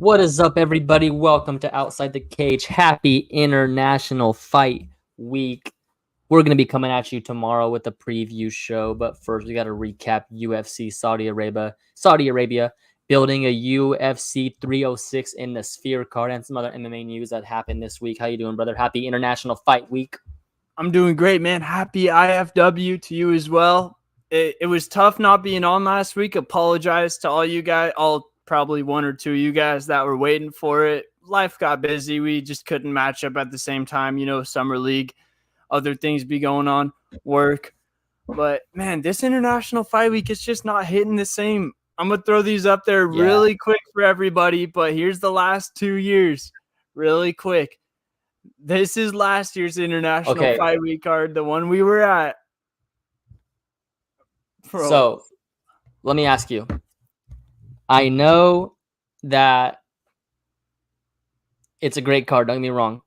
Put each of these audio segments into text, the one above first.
What is up, everybody? Welcome to Outside the Cage. Happy International Fight Week. We're going to be coming at you tomorrow with a preview show, but first we got to recap UFC Saudi Arabia building a UFC 306 in the Sphere card and some other MMA news that happened this week. How you doing, brother? Happy International Fight Week. I'm doing great, man. Happy IFW to you as well. It was tough not being on last week. Apologize to all you guys, probably one or two of you guys that were waiting for it. Life got busy. We just couldn't match up at the same time. Summer league, other things be going on, work. But, man, this International Fight Week is just not hitting the same. I'm going to throw these up there really quick for everybody, but here's the last 2 years really quick. This is last year's International Fight Week card, the one we were at. Bro. So, let me ask you. I know that it's a great card. Don't get me wrong.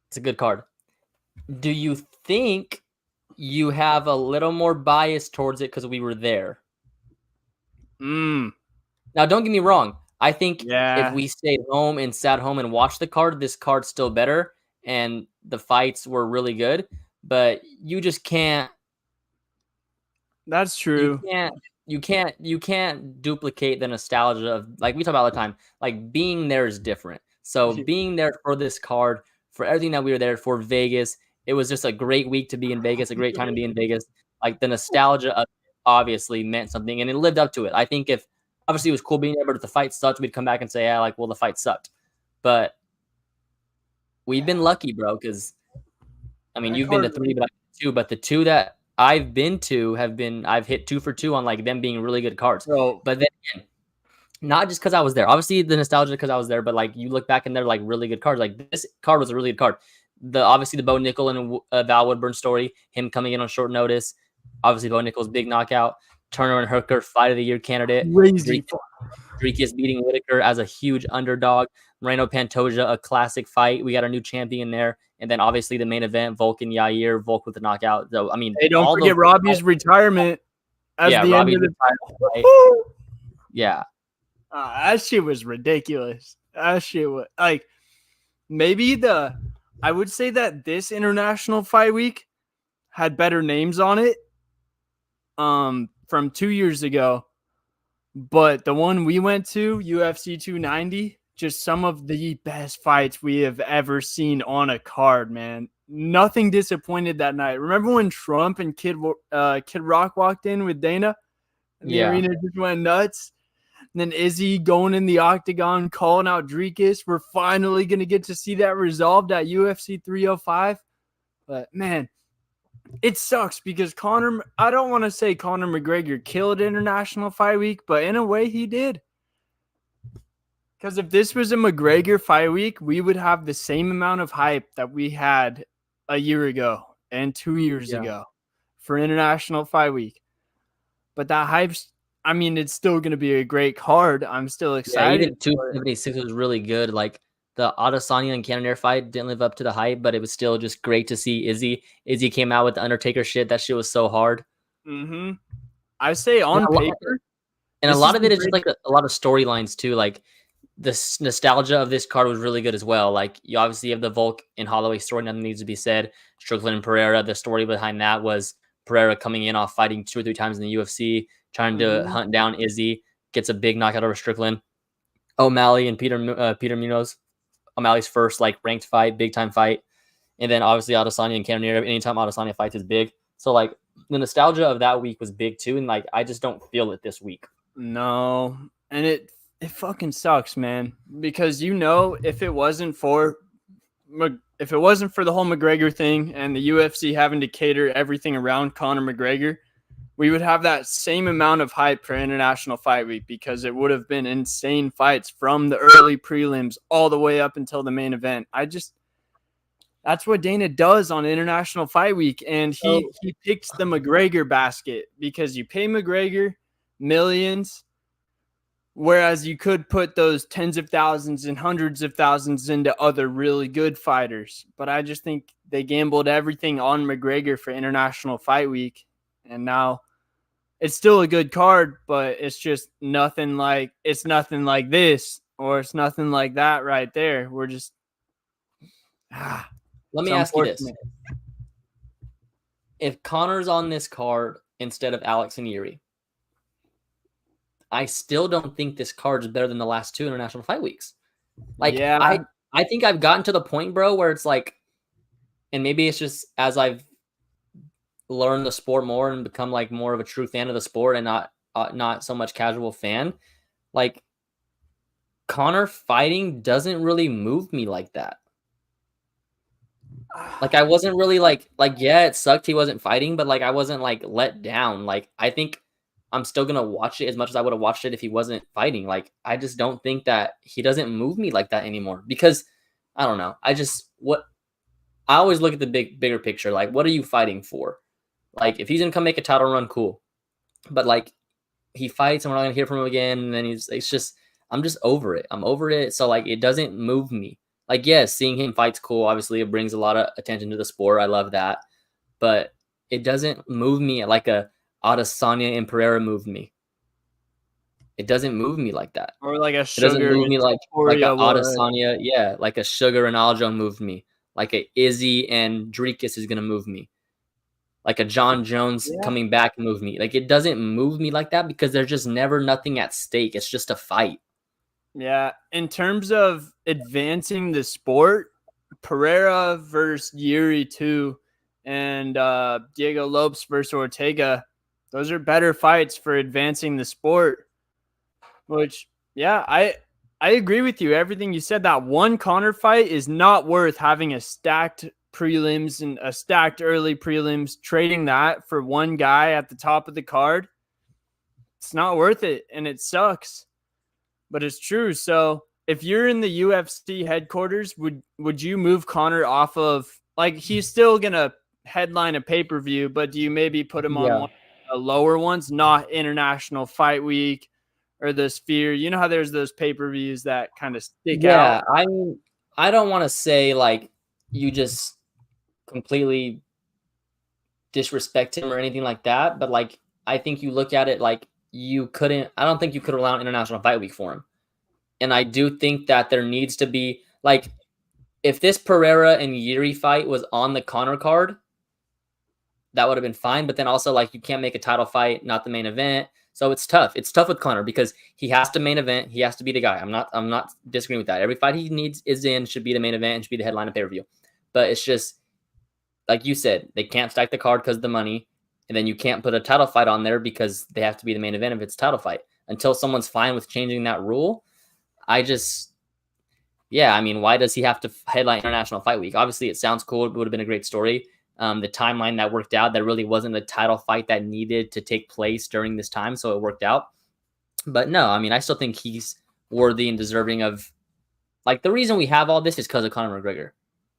It's a good card. Do you think you have a little more bias towards it because we were there? Now, don't get me wrong. I think if we stayed home and sat home and watched the card, this card's still better, and the fights were really good. But you just can't. That's true. You can't duplicate the nostalgia of, like we talk about all the time. Like, being there is different. So being there for this card, for everything that we were there for, Vegas, it was just a great week to be in Vegas, a great time to be in Vegas. Like, the nostalgia of it obviously meant something, and it lived up to it. I think if obviously it was cool being there, but if the fight sucked, we'd come back and say, well, the fight sucked. But we've been lucky, bro, because you've been to 3, but I've been 2. But the 2 that I've been to I've hit 2 for 2 on like them being really good cards. But then again, not just because I was there. Obviously, the nostalgia because I was there, but like you look back and they're like really good cards. Like, this card was a really good card. Obviously the Bo Nickel and Val Woodburn story, him coming in on short notice. Obviously, Bo Nickel's big knockout. Turner and Hooker, Fight of the Year candidate. Dricus beating Whitaker as a huge underdog. Moreno Pantoja, a classic fight. We got a new champion there. And then obviously the main event, Volk and Yair, Volk with the knockout. So, hey, don't forget Robbie's retirement as the Robbie's end of the fight. Yeah. That shit was ridiculous. That shit was like, I would say that this International Fight Week had better names on it from 2 years ago. But the one we went to, UFC 290, just some of the best fights we have ever seen on a card, man. Nothing disappointed that night. Remember when Trump and Kid Rock walked in with Dana? And the arena just went nuts. And then Izzy going in the octagon, calling out Dricus. We're finally going to get to see that resolved at UFC 305. But, man, it sucks because I don't want to say Conor McGregor killed International Fight Week, but in a way he did. Because if this was a McGregor Fight Week, we would have the same amount of hype that we had a year ago and 2 years ago for International Fight Week. But that hype's, it's still going to be a great card. I'm still excited. Even 276 was really good. Like, the Adesanya and Cannonier fight didn't live up to the hype, but it was still just great to see Izzy. Izzy came out with the Undertaker shit. That shit was so hard. I say on paper. And a lot of it is just like a lot of storylines too. Like, the nostalgia of this card was really good as well. Like, you obviously have the Volk and Holloway story. Nothing needs to be said. Strickland and Pereira. The story behind that was Pereira coming in off fighting 2 or 3 times in the UFC, trying to hunt down Izzy, gets a big knockout over Strickland. O'Malley and Peter Munoz. O'Malley's first ranked fight, big time fight. And then obviously Adesanya and Cannonier. Anytime Adesanya fights is big. So the nostalgia of that week was big too. And I just don't feel it this week. No. And it fucking sucks, man. Because if it wasn't for the whole McGregor thing and the UFC having to cater everything around Conor McGregor, we would have that same amount of hype for International Fight Week because it would have been insane fights from the early prelims all the way up until the main event. That's what Dana does on International Fight Week, and he picks the McGregor basket because you pay McGregor millions, whereas you could put those tens of thousands and hundreds of thousands into other really good fighters. But I just think they gambled everything on McGregor for International Fight Week, and now it's still a good card, but it's just nothing like this or it's nothing like that right there. We're just Let it's me ask you this. unfortunate. If Connor's on this card instead of Alex and Yuri, I still don't think this card is better than the last 2 international fight weeks. Like, Yeah, I think I've gotten to the point, bro, where it's like, and maybe it's just as I've learned the sport more and become like more of a true fan of the sport and not so much casual fan, like Connor fighting doesn't really move me like that. Like I wasn't really like yeah, it sucked he wasn't fighting, but like I wasn't like let down. Like I think I'm still gonna watch it as much as I would have watched it if he wasn't fighting. Like I just don't think that he doesn't move me like that anymore because I don't know. I always look at the bigger picture. Like what are you fighting for? Like if he's gonna come make a title run, cool. But like he fights and we're not gonna hear from him again, and then it's just I'm just over it. I'm over it. So like it doesn't move me. Like, yes, seeing him fight's cool. Obviously, it brings a lot of attention to the sport. I love that. But it doesn't move me like a Adesanya and Pereira moved me. It doesn't move me like that. or like a It doesn't Sugar move and me like a Topuria would. Adesanya, yeah, like a Sugar and Aljo moved me. Like a Izzy and Dricus is gonna move me. Like a John Jones Yeah. coming back moved me. Like it doesn't move me like that because there's just never nothing at stake. It's just a fight. Yeah, in terms of advancing the sport, Pereira versus Yuri 2 and Diego Lopes versus Ortega, those are better fights for advancing the sport. Which, yeah, I agree with you. Everything you said. That one Connor fight is not worth having a stacked prelims and a stacked early prelims. Trading that for one guy at the top of the card, it's not worth it, and it sucks. But it's true. So if you're in the UFC headquarters, would you move Connor off of, like, he's still gonna headline a pay-per-view, but do you maybe put him on Yeah. one of the lower ones, not International Fight Week or the Sphere? You know how there's those pay-per-views that kind of stick out? Yeah. I mean, I don't want to say like you just completely disrespect him or anything like that, but like I think you look at it like I don't think you could allow an international fight week for him. And I do think that there needs to be like if this Pereira and Yuri fight was on the Connor card, that would have been fine. But then also like you can't make a title fight, not the main event. So it's tough. It's tough with Connor because he has to main event. He has to be the guy. I'm not disagreeing with that. Every fight he needs is in should be the main event and should be the headline of pay-per-view. But it's just like you said, they can't stack the card because of the money. And then you can't put a title fight on there because they have to be the main event if it's a title fight. Until someone's fine with changing that rule, I mean, why does he have to headline International Fight Week? Obviously, it sounds cool. It would have been a great story. The timeline that worked out, there really wasn't a title fight that needed to take place during this time, so it worked out. But no, I mean, I still think he's worthy and deserving of, like, the reason we have all this is because of Conor McGregor.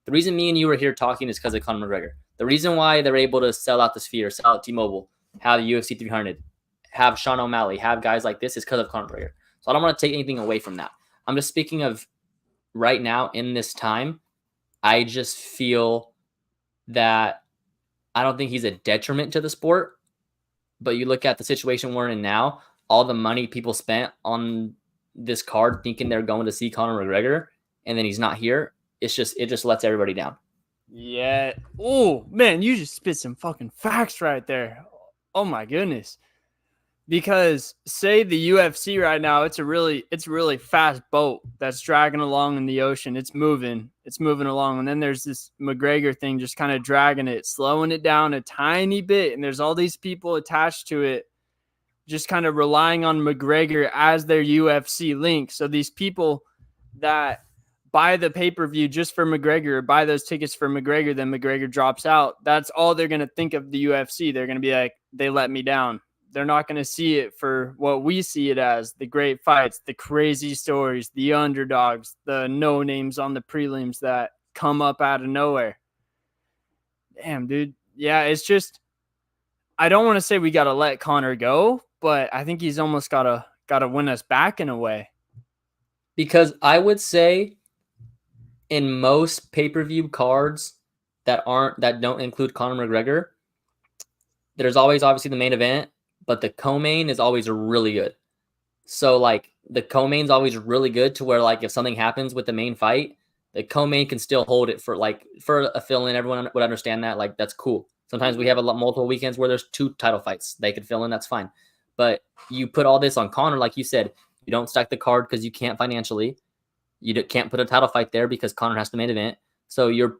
The reason me and you were here talking is because of Conor McGregor. The reason why they're able to sell out the Sphere, sell out T-Mobile, have UFC 300, have Sean O'Malley, have guys like this is because of Conor McGregor. So I don't want to take anything away from that. I'm just speaking of right now in this time. I just feel that I don't think he's a detriment to the sport. But you look at the situation we're in now, all the money people spent on this card thinking they're going to see Conor McGregor, and then he's not here. It just lets everybody down. Yeah. Oh, man, you just spit some fucking facts right there. Oh my goodness. Because say the UFC right now, it's a really fast boat that's dragging along in the ocean. It's moving along. And then there's this McGregor thing just kind of dragging it, slowing it down a tiny bit. And there's all these people attached to it, just kind of relying on McGregor as their UFC link. So these people that buy the pay-per-view just for McGregor, or buy those tickets for McGregor, then McGregor drops out. That's all they're going to think of the UFC. They're going to be like, they let me down. They're not going to see it for what we see it as, the great fights, the crazy stories, the underdogs, the no names on the prelims that come up out of nowhere. Damn, dude. Yeah, it's just, I don't want to say we got to let Connor go, but I think he's almost got to win us back in a way. Because I would say in most pay-per-view cards that don't include Conor McGregor, there's always obviously the main event, but the co-main is always really good. So like the co-main's always really good to where like if something happens with the main fight, the co-main can still hold it for a fill-in. Everyone would understand that. Like that's cool. Sometimes we have multiple weekends where there's 2 title fights. They could fill in. That's fine. But you put all this on Conor, like you said, you don't stack the card because you can't financially. You can't put a title fight there because Conor has to main event. So you're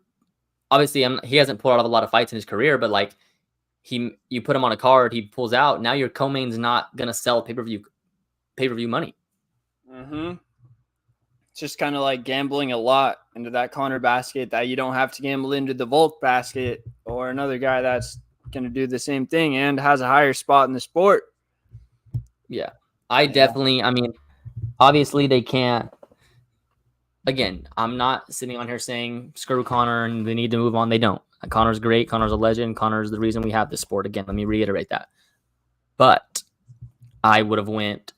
obviously he hasn't pulled out a lot of fights in his career, but like you put him on a card, he pulls out. Now your co-main's not gonna sell pay-per-view money. Mm-hmm. It's just kind of like gambling a lot into that Conor basket that you don't have to gamble into the Volk basket or another guy that's going to do the same thing and has a higher spot in the sport. Yeah. I mean, obviously they can't. Again, I'm not sitting on here saying screw Conor and they need to move on. They don't. Conor's great. Conor's a legend. Conor's the reason we have this sport. Again, let me reiterate that. But I would have went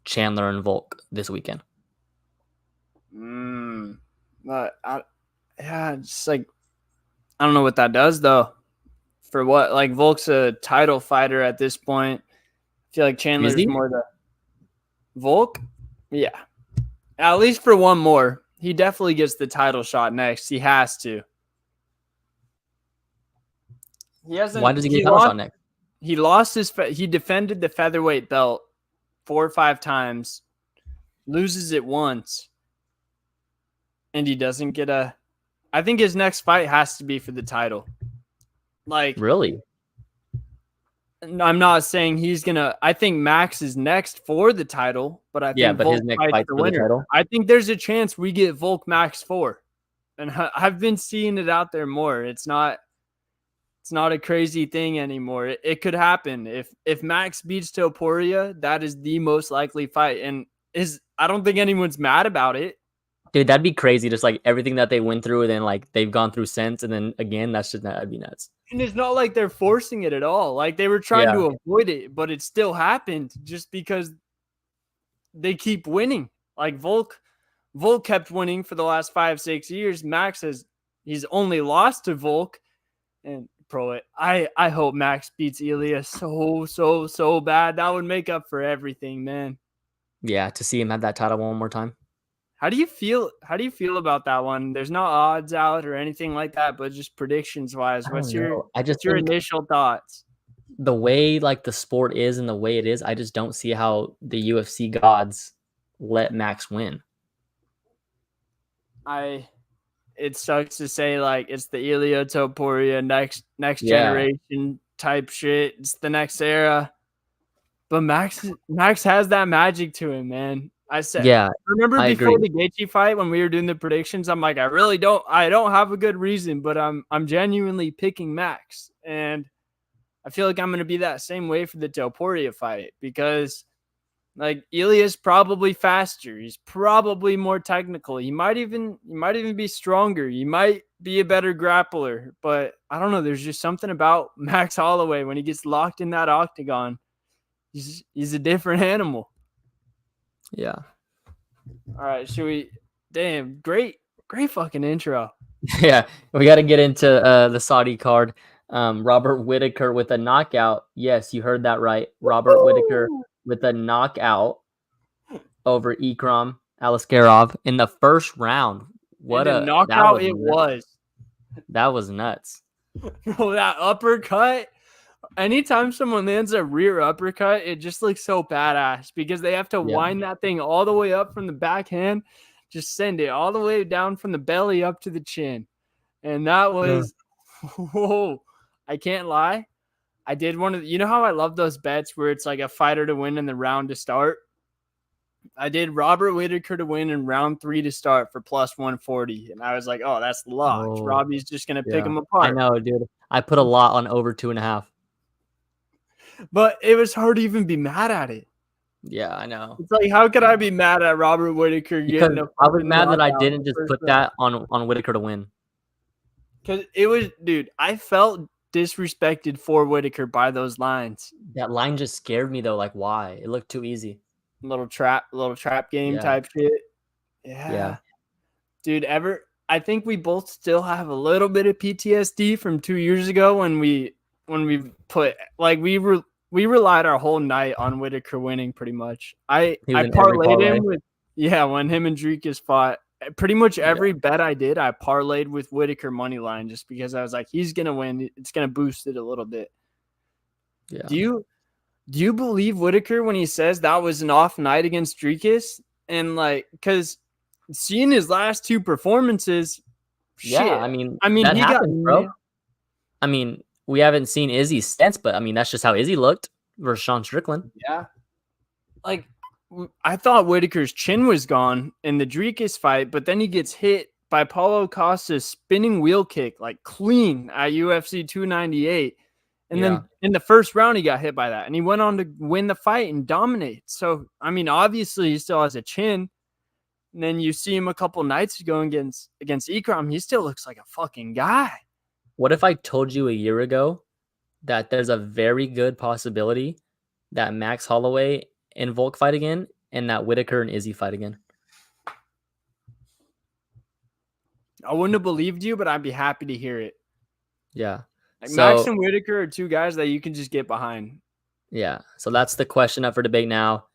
Chandler and Volk this weekend. But it's like I don't know what that does though. For what? Like Volk's a title fighter at this point. I feel like Chandler's more the Volk. Yeah, at least for one more. He definitely gets the title shot next. He has to. He hasn't. Why does he get the title shot next? He lost he defended the featherweight belt 4 or 5 times, loses it once, and he doesn't get I think his next fight has to be for the title. Like really? I'm not saying he's gonna. I think Max is next for the title, but I think Volk his next fights fight the for winner. the title. I think there's a chance we get Volk Max 4, and I've been seeing it out there more. It's not a crazy thing anymore. It could happen if Max beats Topuria. That is the most likely fight, and I don't think anyone's mad about it. Dude, that'd be crazy. Just like everything that they went through and then like they've gone through since. And then again, that'd be nuts. And it's not like they're forcing it at all. Like they were trying to avoid it, but it still happened just because they keep winning. Like Volk kept winning for the last 5-6 years. Max he's only lost to Volk. And I hope Max beats Ilya so bad. That would make up for everything, man. Yeah, to see him have that title one more time. How do you feel about that one? There's no odds out or anything like that, but just predictions wise, what's your initial thoughts? The way like the sport is and the way it is, I just don't see how the UFC gods let Max win. It sucks to say like it's the Ilya Topuria next generation type shit. It's the next era. But Max has that magic to him, man. Remember before the Gaethje fight when we were doing the predictions, I'm like, I don't have a good reason, but I'm genuinely picking Max. And I feel like I'm going to be that same way for the Topuria fight because like Ilya's probably faster. He's probably more technical. He might even be stronger. He might be a better grappler, but I don't know. There's just something about Max Holloway when he gets locked in that octagon. He's a different animal. Yeah. All right. Should we? Damn, great fucking intro. Yeah, we got to get into the Saudi card. Robert Whittaker with a knockout. Yes, you heard that right. Robert Whittaker with a knockout over Ikram Aliskerov in the first round. What a knockout it was. That was nuts. Bro, that uppercut. Anytime someone lands a rear uppercut, it just looks so badass because they have to wind that thing all the way up from the backhand, just send it all the way down from the belly up to the chin. And that was, whoa, I can't lie. I did one of, you know how I love those bets where it's like a fighter to win in the round to start? I did Robert Whittaker to win in round 3 to start for plus 140. And I was like, oh, that's locked. Robbie's just going to pick him apart. I know, dude. I put a lot on over 2.5. But it was hard to even be mad at it. Yeah, I know. It's like, how could I be mad at Robert Whittaker getting a I was mad that I didn't just put that on Whittaker to win. Because it was, dude, I felt disrespected for Whittaker by those lines. That line just scared me, though. Like, why? It looked too easy. Little trap game type shit. Yeah. Dude, I think we both still have a little bit of PTSD from 2 years ago when we put, like, we were we relied our whole night on Whitaker winning pretty much. I He was in every parlayed parlay. him with when him and Dricus fought. Pretty much every bet I did, I parlayed with Whitaker money line just because I was like, he's gonna win. It's gonna boost it a little bit. Yeah. Do you believe Whitaker when he says that was an off night against Dricus? And like, because seeing his last two performances, Yeah, shit. I mean that he got happens, bro. I mean, we haven't seen Izzy since, but I mean that's just how Izzy looked versus Sean Strickland. Yeah. Like, I thought Whitaker's chin was gone in the Dricus fight, but then he gets hit by Paulo Costa's spinning wheel kick, like clean at UFC 298. And then in the first round, he got hit by that. And he went on to win the fight and dominate. So, I mean, obviously, he still has a chin. And then you see him a couple nights ago against Ikram. He still looks like a fucking guy. What if I told you a year ago that there's a very good possibility that Max Holloway and Volk fight again and that Whitaker and Izzy fight again? I wouldn't have believed you, but I'd be happy to hear it. Yeah. Like, Max and Whitaker are two guys that you can just get behind. Yeah. So that's the question up for debate now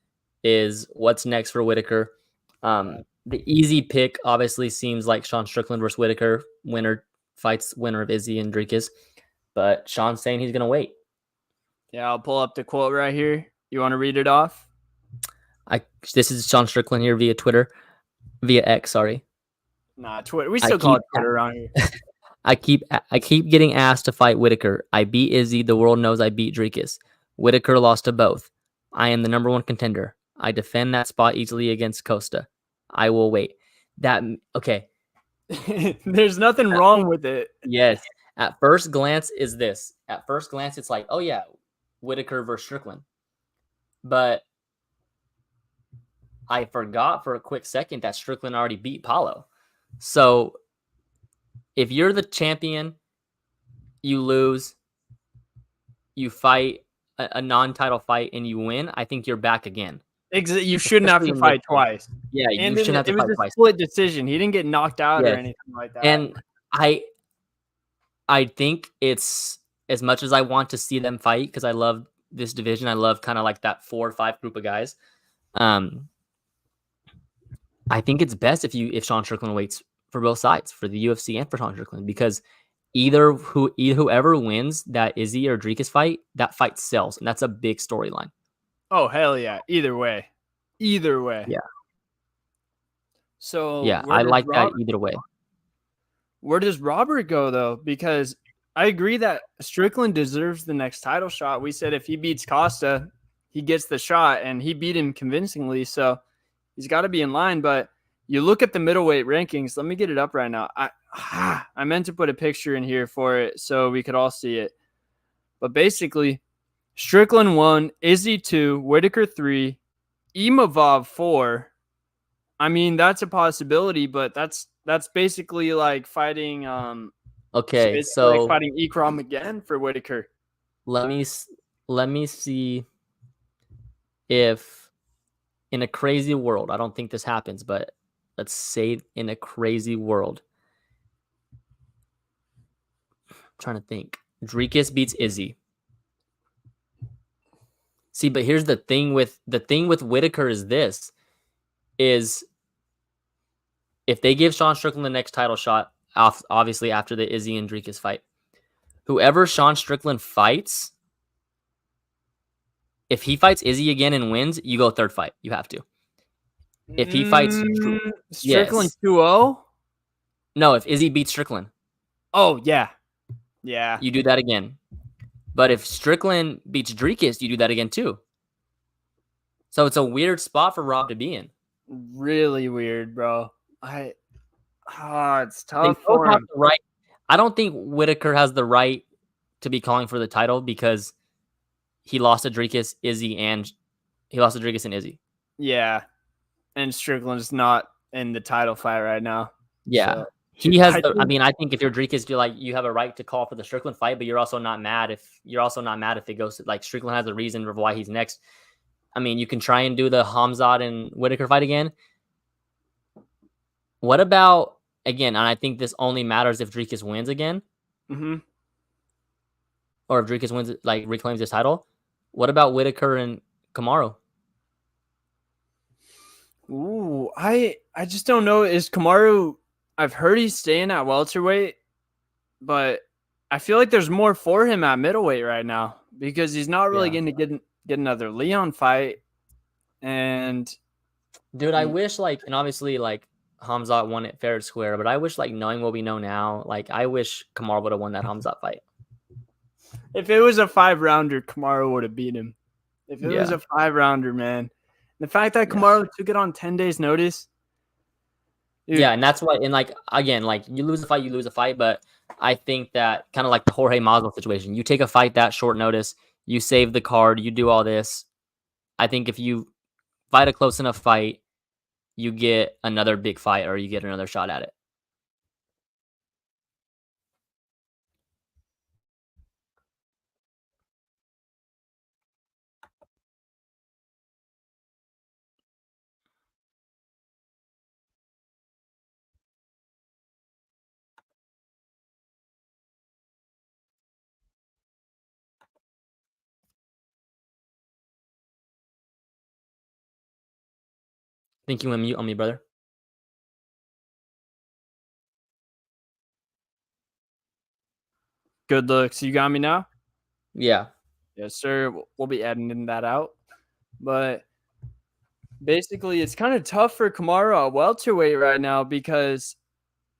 is what's next for Whitaker? The easy pick obviously seems like Sean Strickland versus Whitaker. Winner fights winner of Izzy and Dricus. But Sean's saying he's going to wait. Yeah, I'll pull up the quote right here. You want to read it off? This is Sean Strickland here via X, sorry. Nah, Twitter. We still call it Twitter around here. I keep getting asked to fight Whitaker. I beat Izzy. The world knows I beat Dricus. Whitaker lost to both. I am the number one contender. I defend that spot easily against Costa. I will wait. Okay. There's nothing wrong with it. Yes. At first glance is this. At first glance, it's like, oh yeah, Whitaker versus Strickland. But I forgot for a quick second that Strickland already beat Paulo. So if you're the champion, you lose, you fight a non-title fight, and you win, I think you're back again. You shouldn't have to fight twice. Yeah, you shouldn't have to fight twice. It was a split decision. He didn't get knocked out or anything like that. And I think it's, as much as I want to see them fight, because I love this division, I love kind of like that 4 or 5 group of guys. I think it's best if Sean Strickland waits for both sides, for the UFC and for Sean Strickland, because whoever wins that Izzy or Dricus fight, that fight sells, and that's a big storyline. Oh hell yeah! Either way. Yeah. So yeah, I like that either way. Where does Robert go though? Because I agree that Strickland deserves the next title shot. We said if he beats Costa, he gets the shot, and he beat him convincingly. So he's got to be in line. But you look at the middleweight rankings. Let me get it up right now. I meant to put a picture in here for it so we could all see it. But basically, Strickland 1, Izzy 2, Whitaker 3, Imavov 4. I mean, that's a possibility, but that's basically like fighting. Okay, so like fighting Ikram again for Whitaker. Let me see if in a crazy world, I don't think this happens, but let's say in a crazy world, I'm trying to think. Dricus beats Izzy. See, but here's the thing with Whitaker is if they give Sean Strickland the next title shot, obviously after the Izzy and Dricus fight, whoever Sean Strickland fights, if he fights Izzy again and wins, you go third fight. You have to. If he fights Strickland 2-0? No, if Izzy beats Strickland. Oh, yeah. Yeah. You do that again. But if Strickland beats Dricus, you do that again too. So it's a weird spot for Rob to be in. Really weird, bro. It's tough for him. Right. I don't think Whitaker has the right to be calling for the title because he lost to Dricus, and Izzy. Yeah. And Strickland's not in the title fight right now. Yeah. So, he has I think if you're Dricus, you have a right to call for the Strickland fight, but you're also not mad if it goes to, like, Strickland has a reason for why he's next. I mean, you can try and do the Hamzat and Whitaker fight again. What about, again, and I think this only matters if Dricus wins again. Mm-hmm. Or if Dricus wins, like, reclaims his title. What about Whitaker and Kamaru? Ooh, I just don't know. Is Kamaru? I've heard he's staying at welterweight, but I feel like there's more for him at middleweight right now because he's not really Yeah. going to get another Leon fight. And Dude, I wish and obviously Hamzat won it fair and square, but I wish knowing what we know now, I wish Kamaru would have won that Hamzat fight. if it was a 5-rounder, Kamaru would have beat him. If it was Yeah. a 5-rounder, man. The fact that Yeah. Kamaru took it on 10 days notice. Dude. Yeah, and that's why, and again, you lose a fight, but I think that kind of like the Jorge Masvidal situation, you take a fight that short notice, you save the card, you do all this. I think if you fight a close enough fight, you get another big fight or you get another shot at it. I think you went mute on me, brother. Good looks. You got me now? Yeah. Yes, sir. We'll be editing that out. But basically, it's kind of tough for Kamaru at welterweight right now because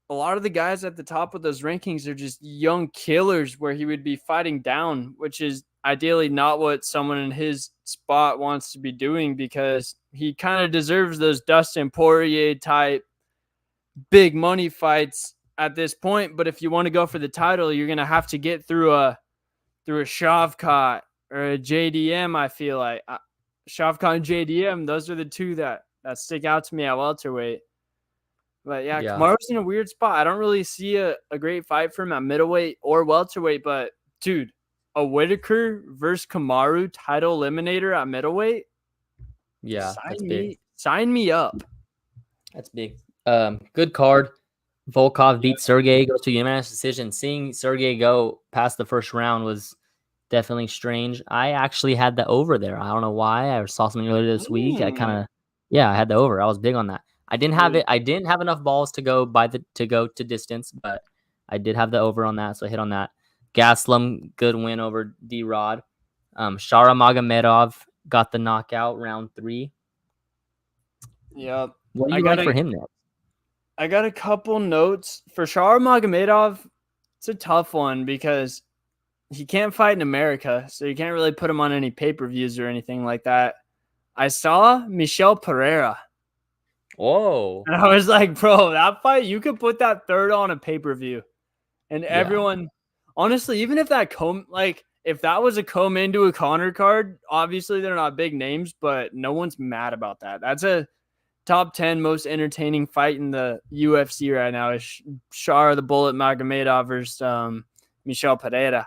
a lot of the guys at the top of those rankings are just young killers where he would be fighting down, which is ideally not what someone in his spot wants to be doing because he kind of deserves those Dustin Poirier type big money fights at this point. But if you want to go for the title, you're going to have to get through a Shavkat or a JDM. I feel like Shavkat and JDM, those are the two that stick out to me at welterweight. But yeah, Kamaru's in a weird spot. I don't really see a great fight for him at middleweight or welterweight. But dude, a Whitaker versus Kamaru title eliminator at middleweight. Yeah, that's big. Sign me up. That's big. Good card. Volkov beat Sergey, goes to a unanimous decision. Seeing Sergey go past the first round was definitely strange. I actually had the over there. I don't know why. I saw something earlier this week. I had the over. I was big on that. I didn't have it. I didn't have enough balls to go to distance, but I did have the over on that, so I hit on that. Gaslam, good win over D-Rod. Shara Magomedov got the knockout round 3. Yep. What do you like for him next? I got a couple notes for Shara Magomedov. It's a tough one because he can't fight in America, so you can't really put him on any pay-per-views or anything like that. I saw Michel Pereira. Whoa. And I was like, bro, that fight, you could put that third on a pay-per-view. And everyone, honestly, even if that if that was a co-main to a Conor card, obviously they're not big names, but no one's mad about that. That's a top 10 most entertaining fight in the UFC right now is Shara the Bullet Magomedov versus Michel Pereira.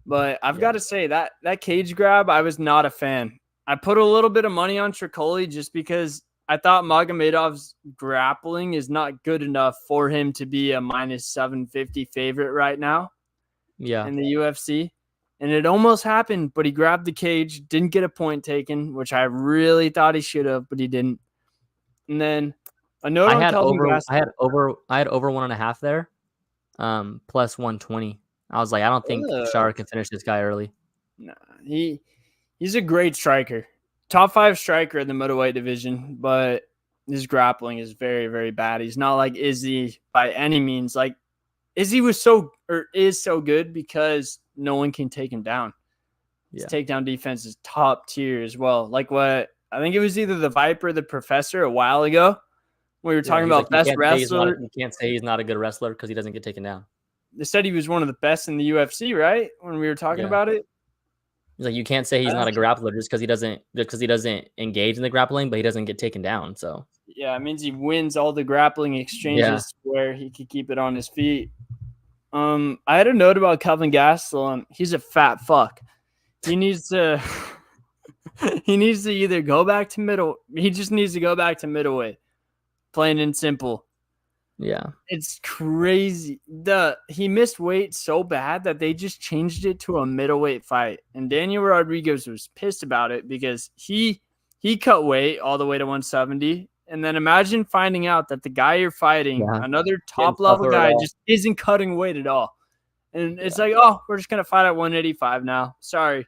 But I've got to say that cage grab, I was not a fan. I put a little bit of money on Tricoli just because I thought Magomedov's grappling is not good enough for him to be a minus 750 favorite right now in the UFC. And it almost happened, but he grabbed the cage, didn't get a point taken, which I really thought he should have, but he didn't. And then a note on Kelvin Gastelum. I had over 1.5 there, plus 120. I was like, I don't think Shara can finish this guy early. Nah, he's a great striker. Top 5 striker in the middleweight division, but his grappling is very, very bad. He's not like Izzy by any means. Like Izzy is so good because no one can take him down. His takedown defense is top tier as well. Like what I think it was either the Viper or the Professor a while ago. We were talking about best wrestler. You can't say he's not a good wrestler because he doesn't get taken down. They said he was one of the best in the UFC, right? When we were talking about it. He's like, you can't say he's not a grappler just because he doesn't engage in the grappling, but he doesn't get taken down. So yeah, it means he wins all the grappling exchanges where he could keep it on his feet. I had a note about Kelvin Gastelum. He's a fat fuck. He needs to either go back to middle. He just needs to go back to middleweight. Plain and simple. Yeah. It's crazy. He missed weight so bad that they just changed it to a middleweight fight. And Daniel Rodriguez was pissed about it because he cut weight all the way to 170. And then imagine finding out that the guy you're fighting, Yeah. another Getting top level tougher at guy, all. just isn't cutting weight at all. And it's Yeah. like, oh, we're just gonna fight at 185 now. Sorry.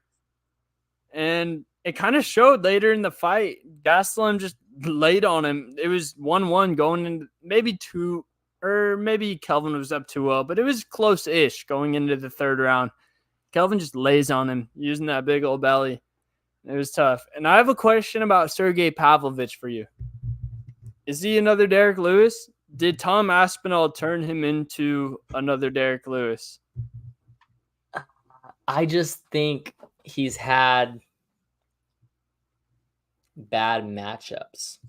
And it kind of showed later in the fight. Gastelum just laid on him. It was 1-1 going into maybe two, or maybe Kelvin was up 2-0, but it was close-ish going into the third round. Kelvin just lays on him using that big old belly. It was tough. And I have a question about Sergey Pavlovich for you. Is he another Derek Lewis? Did Tom Aspinall turn him into another Derek Lewis? I just think he's had bad matchups.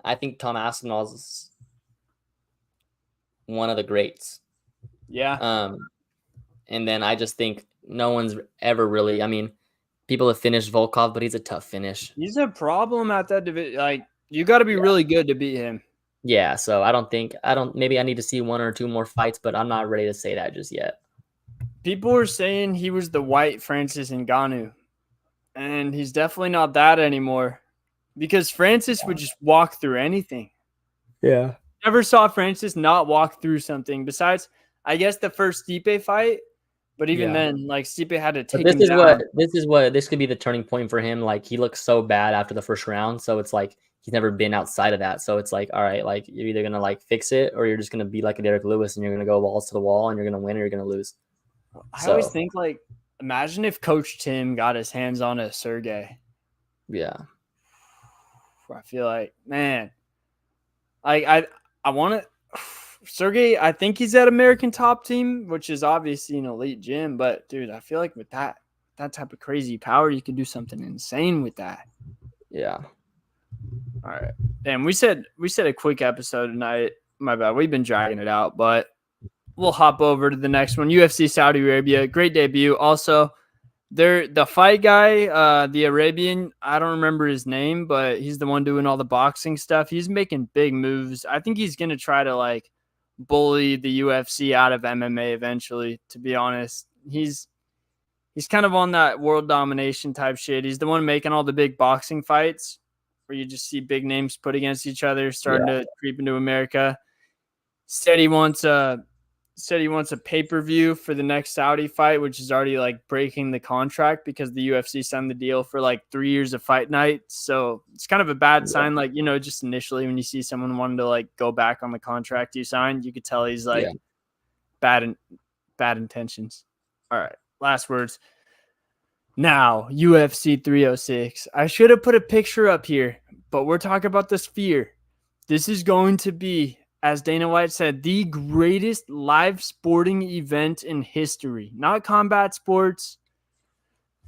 I think Tom Aspinall's one of the greats. Yeah. And then I just think no one's ever really. I mean, people have finished Volkov, but he's a tough finish. He's a problem at that division. Like, you got to be really good to beat him. Yeah, so I don't. Maybe I need to see one or two more fights, but I'm not ready to say that just yet. People were saying he was the white Francis Ngannou, and he's definitely not that anymore because Francis would just walk through anything. Yeah. Never saw Francis not walk through something besides, I guess, the first Stipe fight. But even then, like, Stipe had to take But him down. this could be the turning point for him. Like, he looks so bad after the first round, so it's like he's never been outside of that. So it's like, all right, like you're either gonna like fix it or you're just gonna be like a Derek Lewis and you're gonna go balls to the wall and you're gonna win or you're gonna lose. I always think, like, imagine if Coach Tim got his hands on a Sergey. Yeah. I feel like, man, I want to. Sergey, I think he's at American Top Team, which is obviously an elite gym. But dude, I feel like with that type of crazy power, you can do something insane with that. Yeah. All right, and we said a quick episode tonight. My bad, we've been dragging it out, but we'll hop over to the next one. UFC Saudi Arabia, great debut. Also, the fight guy, the Arabian, I don't remember his name, but he's the one doing all the boxing stuff. He's making big moves. I think he's gonna try to like bully the UFC out of MMA eventually, to be honest. He's kind of on that world domination type shit. He's the one making all the big boxing fights where you just see big names put against each other starting to creep into America. Said he wants a pay-per-view for the next Saudi fight, which is already like breaking the contract because the UFC signed the deal for like 3 years of fight night. So it's kind of a bad sign. Like, you know, just initially when you see someone wanting to like go back on the contract you signed, you could tell he's like bad intentions. All right. Last words. Now, UFC 306. I should have put a picture up here, but we're talking about the Sphere. This is going to be, as Dana White said, the greatest live sporting event in history. Not combat sports,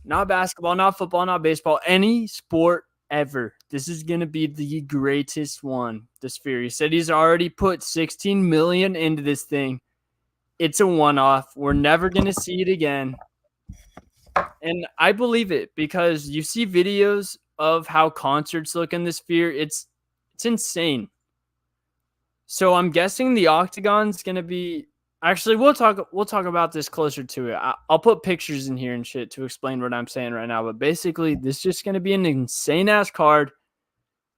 not basketball, not football, not baseball, any sport ever. This is going to be the greatest one, the Sphere. He said he's already put $16 million into this thing. It's a one-off. We're never going to see it again. And I believe it because you see videos of how concerts look in the Sphere. It's insane. So I'm guessing the Octagon's gonna be. Actually, we'll talk about this closer to it. I'll put pictures in here and shit to explain what I'm saying right now. But basically, this is just gonna be an insane ass card.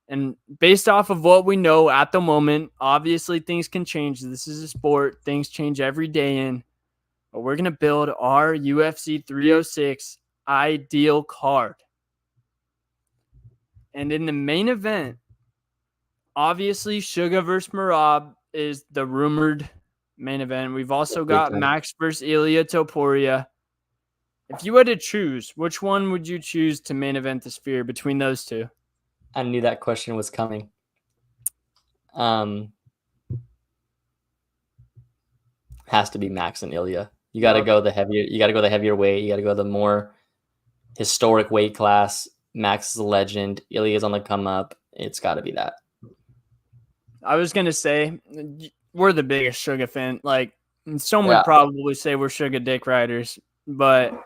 And based off of what we know at the moment, obviously things can change. This is a sport; things change every day. But we're gonna build our UFC 306 ideal card. And in the main event, obviously, Suga versus Merab is the rumored main event. We've also got Max versus Ilia Topuria. If you had to choose, which one would you choose to main event the Sphere between those two? I knew that question was coming. Has to be Max and Ilya. You got to go the heavier. You got to go the heavier weight. You got to go the more historic weight class. Max is a legend. Ilya's on the come up. It's got to be that. I was gonna say we're the biggest Suga fan. Like, some would probably say we're Suga dick riders, but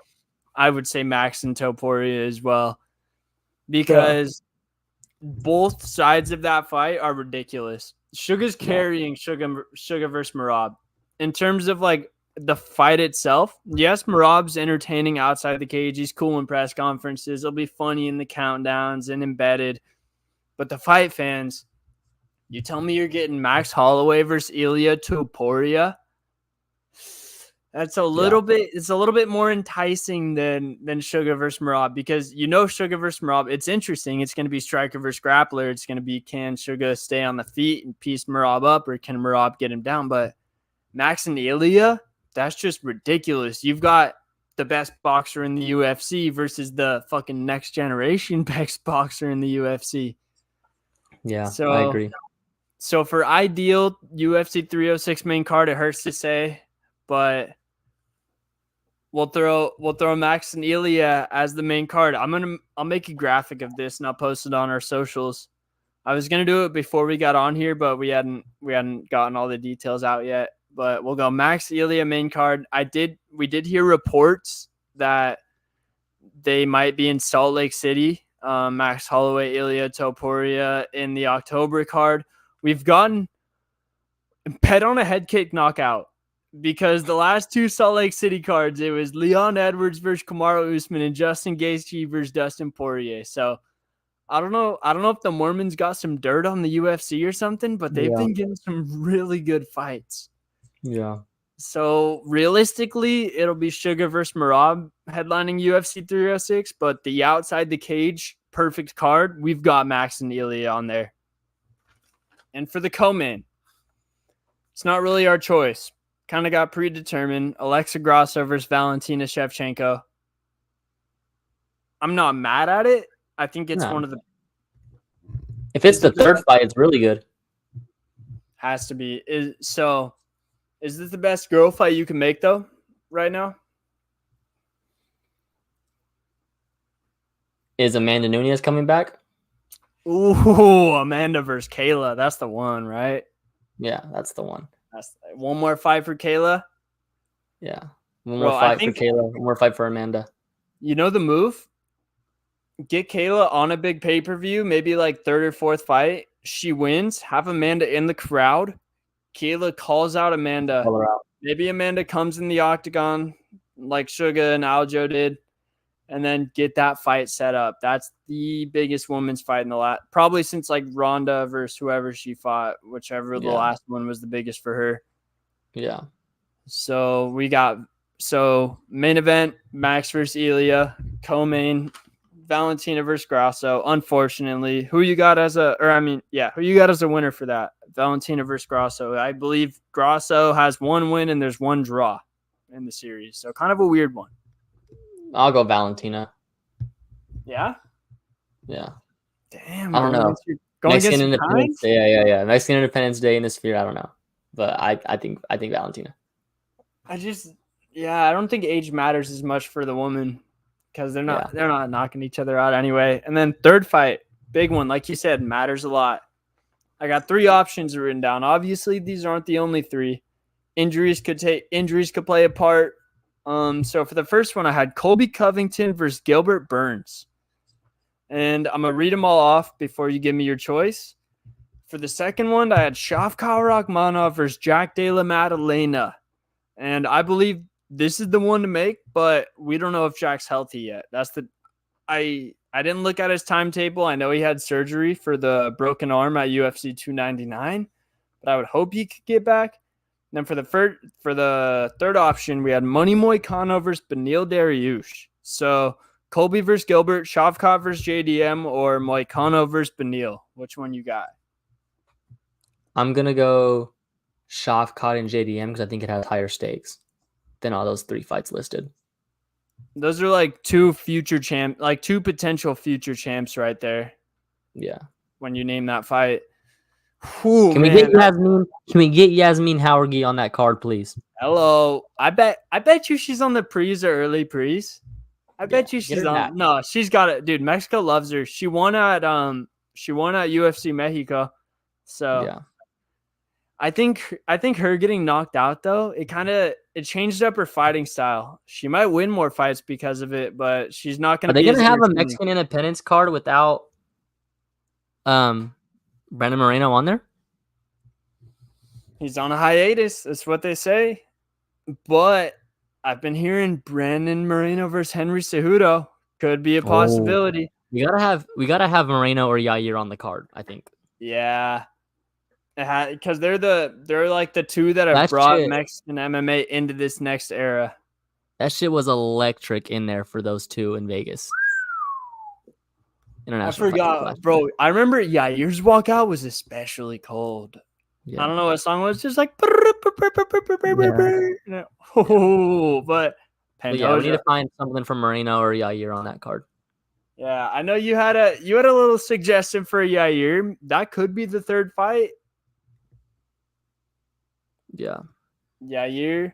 I would say Max and Topuria as well because both sides of that fight are ridiculous. Suga's carrying Suga versus Marab. In terms of like the fight itself, yes, Marab's entertaining outside the cage. He's cool in press conferences. It'll be funny in the countdowns and embedded. But the fight fans, you tell me you're getting Max Holloway versus Ilia Topuria. That's a little bit. It's a little bit more enticing than Suga versus Marab, because Suga versus Marab. It's interesting. It's going to be striker versus grappler. It's going to be, can Suga stay on the feet and piece Marab up, or can Marab get him down? But Max and Ilia, that's just ridiculous. You've got the best boxer in the UFC versus the fucking next generation best boxer in the UFC. Yeah, so, I agree. So for ideal UFC 306 main card, it hurts to say, but we'll throw Max and Ilia as the main card. I'll make a graphic of this and I'll post it on our socials. I was gonna do it before we got on here, but we hadn't gotten all the details out yet. But we'll go Max Ilia main card. We did hear reports that they might be in Salt Lake City. Max Holloway, Ilia Topuria in the October card. We've gotten bet on a head kick knockout, because the last two Salt Lake City cards, it was Leon Edwards versus Kamaru Usman and Justin Gaethje versus Dustin Poirier. So I don't know if the Mormons got some dirt on the UFC or something, but they've been getting some really good fights. Yeah. So realistically, it'll be Suga versus Marab headlining UFC 306, but the outside the cage perfect card, we've got Max and Ilia on there. And for the co-main, it's not really our choice. Kind of got predetermined. Alexa Grasso versus Valentina Shevchenko. I'm not mad at it. I think it's one of the... If it's the third fight, it's really good. Has to be. Is this the best girl fight you can make, though, right now? Is Amanda Nunes coming back? Ooh, Amanda versus Kayla. That's the one, right? Yeah, that's the one. That's one more fight for Kayla. Yeah. One more fight for Kayla. One more fight for Amanda. You know the move? Get Kayla on a big pay-per-view, maybe like third or fourth fight. She wins. Have Amanda in the crowd. Kayla calls out Amanda. Call her out. Maybe Amanda comes in the octagon like Suga and Aljo did, and then get that fight set up. That's the biggest women's fight in the last, probably since like Ronda versus whoever she fought, whichever the last one was the biggest for her. Yeah. So main event, Max versus Ilia, co-main, Valentina versus Grasso. Unfortunately, who you got as a winner for that? Valentina versus Grasso. I believe Grasso has one win and there's one draw in the series. So kind of a weird one. I'll go Valentina. Yeah? Yeah. Damn. I don't know. Mexican Independence Day. Yeah. Mexican Independence Day in the Sphere. I don't know. But I think Valentina. I don't think age matters as much for the woman, because they're not knocking each other out anyway. And then third fight, big one, like you said, matters a lot. I got 3 options written down. Obviously, these aren't the only 3. Injuries could play a part. So for the first one, I had Colby Covington versus Gilbert Burns. And I'm going to read them all off before you give me your choice. For the second one, I had Shavkat Rakhmonov versus Jack Della Maddalena. And I believe this is the one to make, but we don't know if Jack's healthy yet. I didn't look at his timetable. I know he had surgery for the broken arm at UFC 299, but I would hope he could get back. Then for the third option, we had Money Moicano versus Beneil Dariush. So Colby versus Gilbert, Shavkat versus JDM, or Moicano versus Beneil. Which one you got? I'm going to go Shavkat and JDM because I think it has higher stakes than all those 3 fights listed. Those are like two potential future champs right there. Yeah. When you name that fight. Can we get Yasmin Howergy on that card, please? Hello. I bet you she's on the pre's or early pre's. I bet you she's on. No, she's got it, dude. Mexico loves her. She won at UFC Mexico. So yeah. I think her getting knocked out though, it changed up her fighting style. She might win more fights because of it, but she's not going to. Are they going to have a Mexican Independence card without Brandon Moreno on there? He's on a hiatus. That's what they say. But I've been hearing Brandon Moreno versus Henry Cejudo could be a Oh, possibility. we gotta have Moreno or Yair on the card. I think Yeah, because they're like the two that have that brought shit Mexican MMA into this next era. that shit was electric in there for those two in Vegas. I International Fight Week forgot, last year. bro. I remember Yair's walkout was especially cold. I Yeah, don't know what song it was, just like yeah. oh, but But yeah, we need Pantoja. to find something from Moreno or Yair on that card. Yeah, I know you had a little suggestion for Yair. That could be the third fight. Yeah, Yair.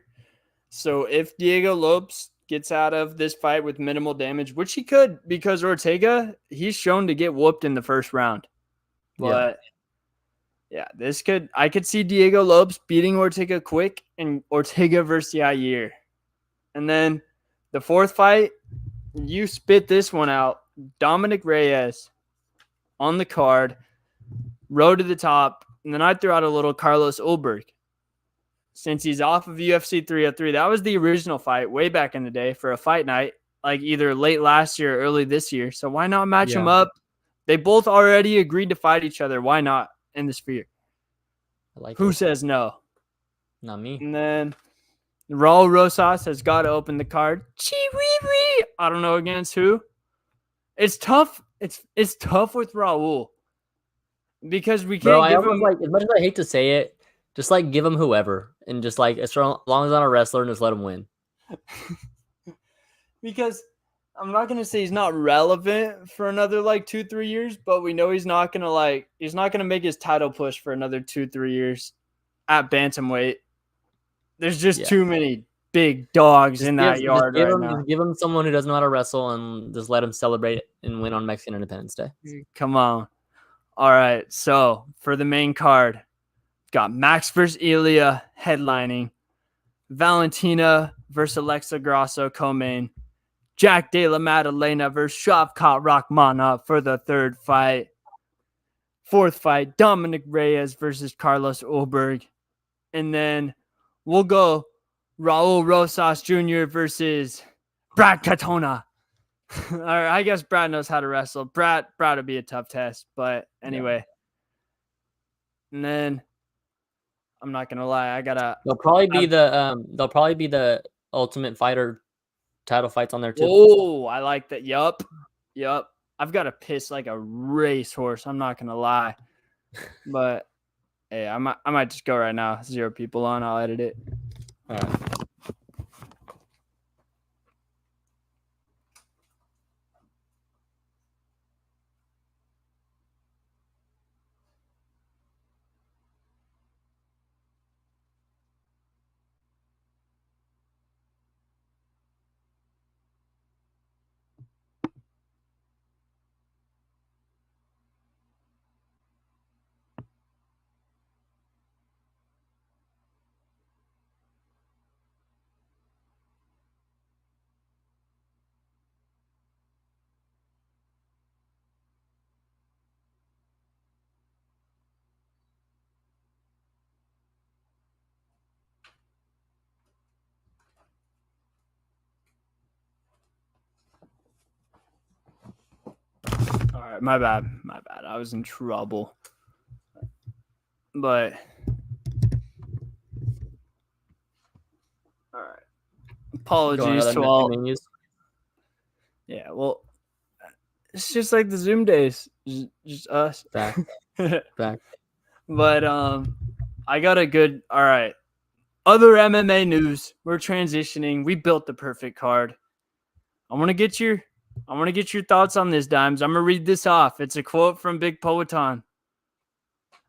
So if Diego Lopes gets out of this fight with minimal damage, which he could, because Ortega, he's shown to get whooped in the first round. yeah. But yeah, I could see Diego Lopes beating Ortega quick and Ortega versus Yair. And then the fourth fight, you spit this one out. Dominic Reyes on the card, road to the top. And then I threw out a little Carlos Ulberg. Since he's off of UFC 303, that was the original fight way back in the day for a fight night, like either late last year or early this year. So why not match them up? They both already agreed to fight each other. Why not in the Sphere? I like Who it. says no? Not me. And then Raul Rosas has got to open the card. I don't know against who. It's tough. It's tough with Raul because we Bro, can't I give almost him. like, as much as I hate to say it, just like give him whoever and just like as long as I'm a wrestler and just let him win. Because I'm not gonna say he's not relevant for another like 2-3 years, but we know he's not gonna make his title push for another 2-3 years at bantamweight. There's just too many big dogs in that yard right now. Just give him someone who doesn't know how to wrestle and just let him celebrate and win on Mexican Independence Day. Come on. All right. So for the main card, got Max versus Ilya headlining, Valentina versus Alexa Grasso co-main, Jack De La Maddalena versus Shavkat Rakhmonov for the third fight. Fourth fight, Dominic Reyes versus Carlos Ulberg. And then we'll go Raul Rosas Jr. versus Brad Katona. Or I guess Brad knows how to wrestle. Brad would be a tough test, but anyway. Yeah. And then I'm not gonna lie, They'll probably be the Ultimate Fighter title fights on there too. Oh, I like that. Yup. I've got to piss like a racehorse. I'm not gonna lie, but hey, I might just go right now. 0 people on. I'll edit it. All right. All right, my bad. I was in trouble. But all right. Apologies to all. Menus. Yeah, well, it's just like the Zoom days, just us. Back. But I got a good. All right. Other MMA news. We're transitioning. We built the perfect card. I want to get your thoughts on this, Dimes. I'm gonna read this off. It's a quote from Big Poetan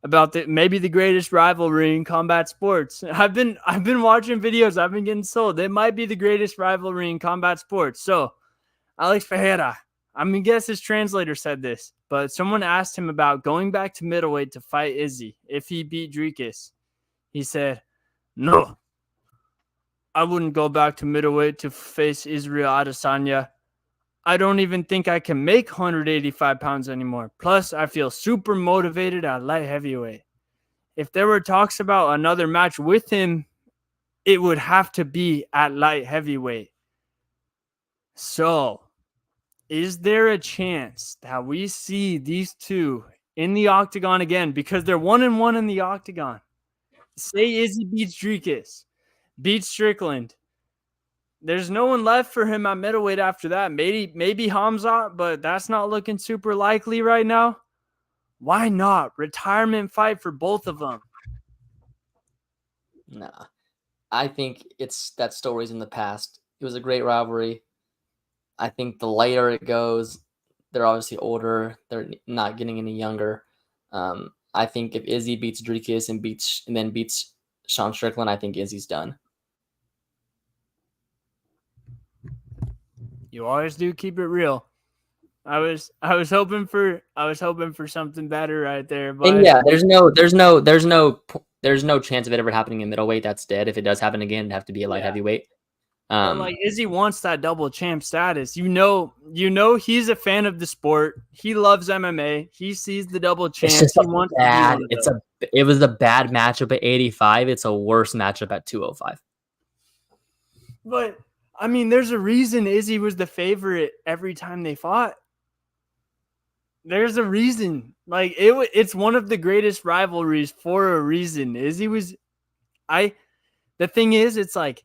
about maybe the greatest rivalry in combat sports. I've been watching videos. I've been getting sold. It might be the greatest rivalry in combat sports. So, Alex Ferreira, I'm gonna guess his translator said this, but someone asked him about going back to middleweight to fight Izzy if he beat Dricus. He said, "No, I wouldn't go back to middleweight to face Israel Adesanya. I don't even think I can make 185 pounds anymore. Plus, I feel super motivated at light heavyweight. if there were talks about another match with him, it would have to be at light heavyweight. So, is there a chance that we see these two in the octagon again? Because they're 1-1 in the octagon. Say Izzy beats Dricus, beats Strickland. There's no one left for him at middleweight after that. Maybe Hamzat, but that's not looking super likely right now. Why not? Retirement fight for both of them. Nah, I think that story's in the past. It was a great rivalry. I think the later it goes, they're obviously older. They're not getting any younger. I think if Izzy beats Dricus and then beats Sean Strickland, I think Izzy's done. You always do keep it real. I was hoping for something better right there, but and yeah, there's no chance of it ever happening in middleweight. That's dead. If it does happen again, it'd have to be a light heavyweight. But like Izzy wants that double champ status. You know, he's a fan of the sport. He loves MMA. He sees the double champ. It was a bad matchup at 85. It's a worse matchup at 205. But I mean, there's a reason Izzy was the favorite every time they fought. There's a reason. Like it's one of the greatest rivalries for a reason. Izzy was the thing is, it's like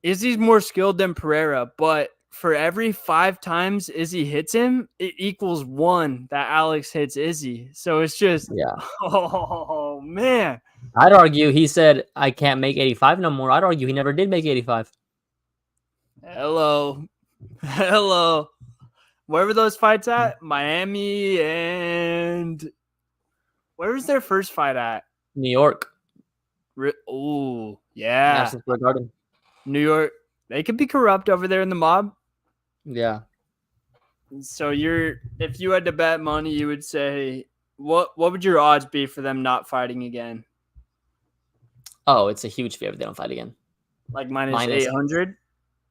Izzy's more skilled than Pereira, but for every 5 times Izzy hits him, it equals 1 that Alex hits Izzy. So it's just, oh, man. I'd argue he said, I can't make 85 no more. I'd argue he never did make 85. Hello. Where were those fights at? Miami and where was their first fight at? New York. Oh, yeah. Madison Square Garden. New York. They could be corrupt over there in the mob. Yeah. So if you had to bet money, you would say what would your odds be for them not fighting again? Oh, it's a huge favor if they don't fight again. Like minus 800?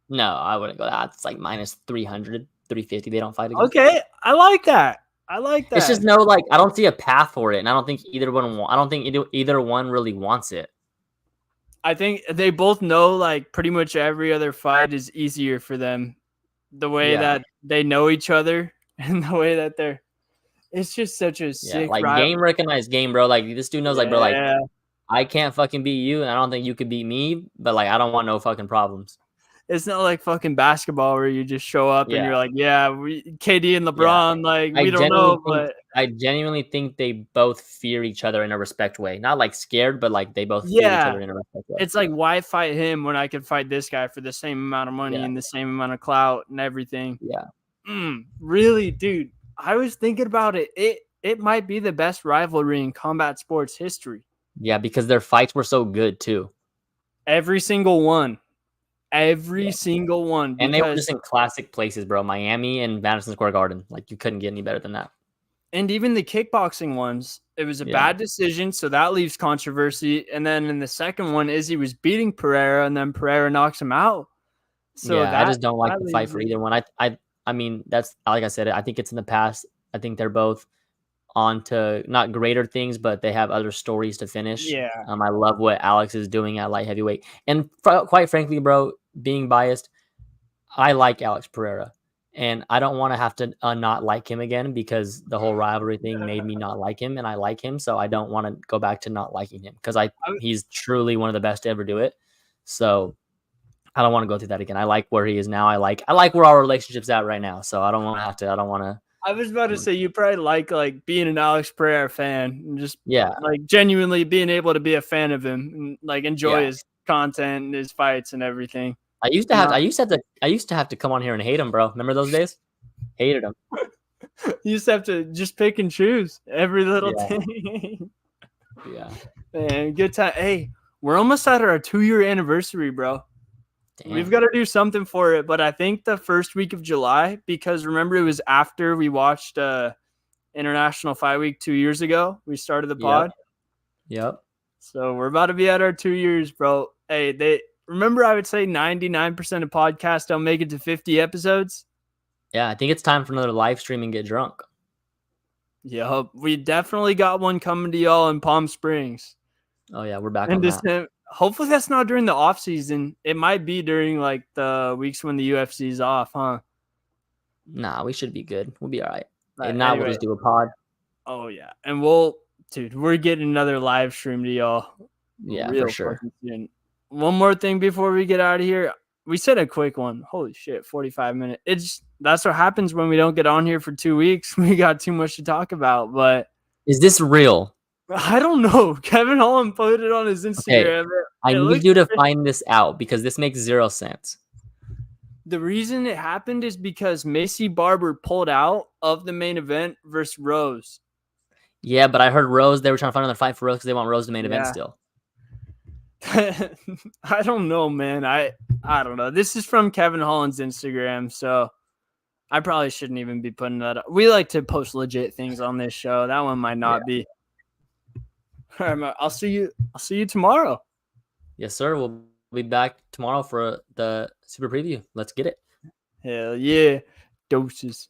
No, I wouldn't go that. It's like minus 300, 350. They don't fight again. Okay, I like that. It's just I don't see a path for it, and I don't think either one really wants it. I think they both know like pretty much every other fight is easier for them. The way that they know each other and the way that it's just such a sick game recognized game, bro. Like this dude knows, bro, I can't fucking beat you, and I don't think you could beat me, but I don't want no fucking problems. It's not like fucking basketball where you just show up and you're like, KD and LeBron, we don't know. But I genuinely think they both fear each other in a respect way. Not scared, but they both fear each other in a respect way. It's like, why fight him when I could fight this guy for the same amount of money and the same amount of clout and everything? Yeah. Really, dude. I was thinking about it. It might be the best rivalry in combat sports history. Yeah, because their fights were so good too. Every single one. Single one. And they were just in classic places, bro. Miami and Madison Square Garden. You couldn't get any better than that. And even the kickboxing ones, it was a bad decision, so that leaves controversy. And then in the second one, Izzy was beating Pereira, and then Pereira knocks him out. So I just don't like the fight for either one. I mean, that's like I said, I think it's in the past. I think they're both on to not greater things, but they have other stories to finish. Yeah. I love what Alex is doing at light heavyweight. And quite frankly, bro, being biased, I like Alex Pereira. And I don't want to have to not like him again because the whole rivalry thing made me not like him, and I like him. So I don't want to go back to not liking him because he's truly one of the best to ever do it. So I don't want to go through that again. I like where he is now. I like where our relationship's at right now. So I don't want to have to. I don't want to. I was about to say you probably like being an Alex Pereira fan and just genuinely being able to be a fan of him and enjoy his content and his fights and everything. I used to have to come on here and hate him, bro. Remember those days? Hated him. You used to have to just pick and choose every little thing. Yeah. Man, good time. Hey, we're almost at our 2-year anniversary, bro. Damn. We've got to do something for it, but I think the first week of July, because remember it was after we watched International Fight Week 2 years ago. We started the pod. Yep. So we're about to be at our 2 years, bro. Hey, remember I would say 99% of podcasts don't make it to 50 episodes? Yeah, I think it's time for another live stream and get drunk. Yep, we definitely got one coming to y'all in Palm Springs. Oh yeah, we're back And on that. hopefully that's not during the off season. It might be during like the weeks when the UFC's off, huh? Nah, we should be good. We'll be all right. If But not, we'll anyway, just do a pod. oh yeah, and dude, we're getting another live stream to y'all Yeah, for real sure. fucking soon. One more thing before we get out of here. We said a quick one. Holy shit, 45 minutes. That's what happens when we don't get on here for 2 weeks. We got too much to talk about, but Is this real? I don't know. Kevin Holland put it on his Okay, Instagram. I It need looks you to find this out because this makes 0 sense. The reason it happened is because Macy Barber pulled out of the main event versus Rose. Yeah, but I heard Rose, they were trying to find another fight for Rose because they want Rose to main event Yeah. still. I don't know, man. I don't know. This is from Kevin Holland's Instagram, so I probably shouldn't even be putting that up. We like to post legit things on this show. That one might not be. All right, I'll see you tomorrow. Yes, sir. We'll be back tomorrow for the super preview. Let's get it. Hell yeah. Doses.